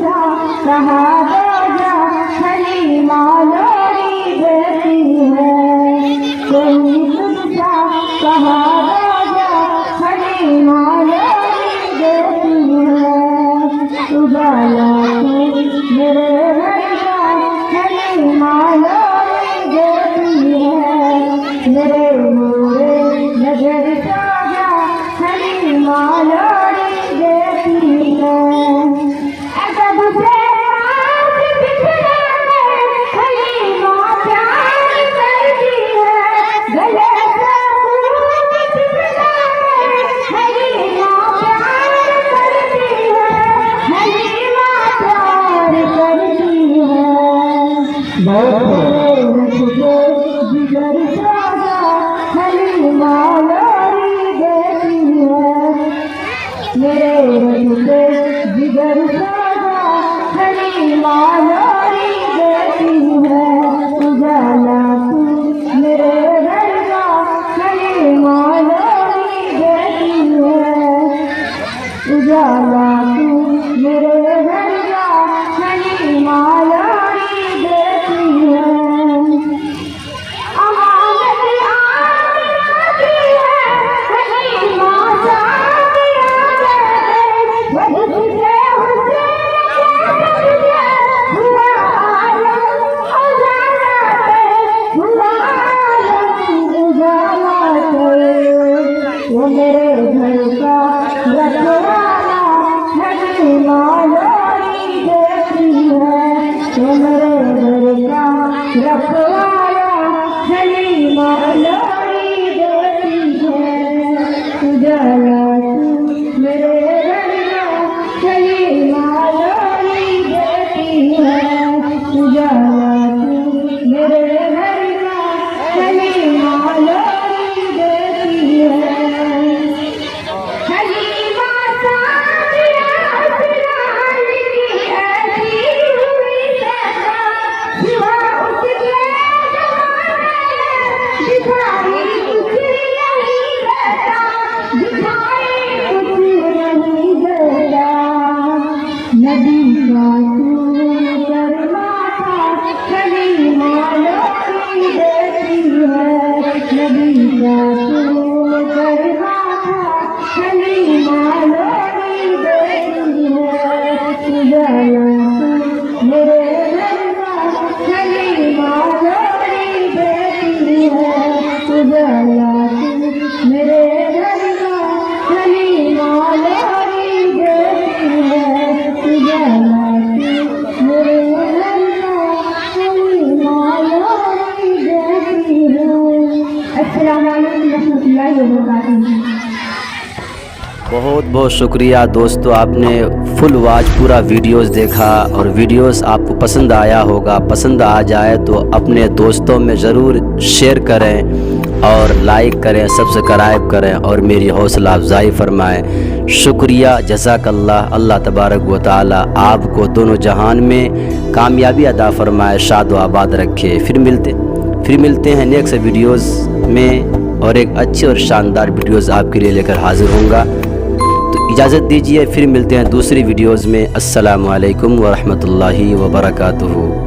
तुझसा कहा जा हलीमा लोरी देती है, कोई तुझसा कहा जा हलीमा लोरी देती है, उजाला तू मेरे घर का हलीमा लोरी देती है, मेरे मोरे नजर साजा हलीमा लोरी देती है। अदब से पास बिछड़े में हलीमा प्यार करती है, गले से फूल बिछड़े में हलीमा प्यार करती है, हलीमा प्यार करती है। तुझे जिगर साजा हलीमा लोरी देती है, मेरे तुझे जिगर साजा हलीमा लोरी देती है, उजाला तू मेरे घर का हलीमा लोरी देती है, उजाला तू मेरे घर का हलीमा लोरी देती है। अमानत आती है हलीमा सादिया है, वह तुझे हुआ आलम उजाला है, हुआ आलम उजाला है, वो मेरे घर का रखवाला हलीमा लोरी देती है, वो मेरे घर का रखवाला हलीमा लोरी देती है, उजाला तू मेरे घर का हलीमा लोरी देती है, उजाला तू मेरे घर का हलीमा लोरी देती है। हलीमा सादिया असरार की ऐसी हुई सदा, सिवा उसके दिखाई कुछ नहीं देता, दिखाई कुछ नहीं देता, नबी का तू करमा था हलीमा लोरी देती है, नबी का तू करमा था हलीमा लोरी देती है, उजाला तू मेरे घर का हलीमा लोरी देती है, उजाला तू मेरे घर का हलीमा लोरी देती है, उजाला तू मेरे घर का हलीमा लोरी देती है। अस्सलाम वालेकुम रहमतुल्लाहि व बरकातुहू। बहुत बहुत शुक्रिया दोस्तों, आपने फुल वॉच पूरा वीडियोस देखा और वीडियोस आपको पसंद आया होगा। पसंद आ जाए तो अपने दोस्तों में ज़रूर शेयर करें और लाइक करें, सब्सक्राइब करें और मेरी हौसला अफजाई फरमाएं। शुक्रिया, जज़ाकल्लाह। अल्लाह तबारक व तआला आपको दोनों जहान में कामयाबी अदा फरमाए, शाद व आबाद रखे। फिर मिलते हैं नेक्स्ट वीडियोज़ में और एक अच्छी और शानदार वीडियोज़ आपके लिए लेकर हाजिर होऊंगा। तो इजाज़त दीजिए, फिर मिलते हैं दूसरी वीडियोज़ में। अस्सलामु अलैकुम व रहमतुल्लाहि व बरकातुहू।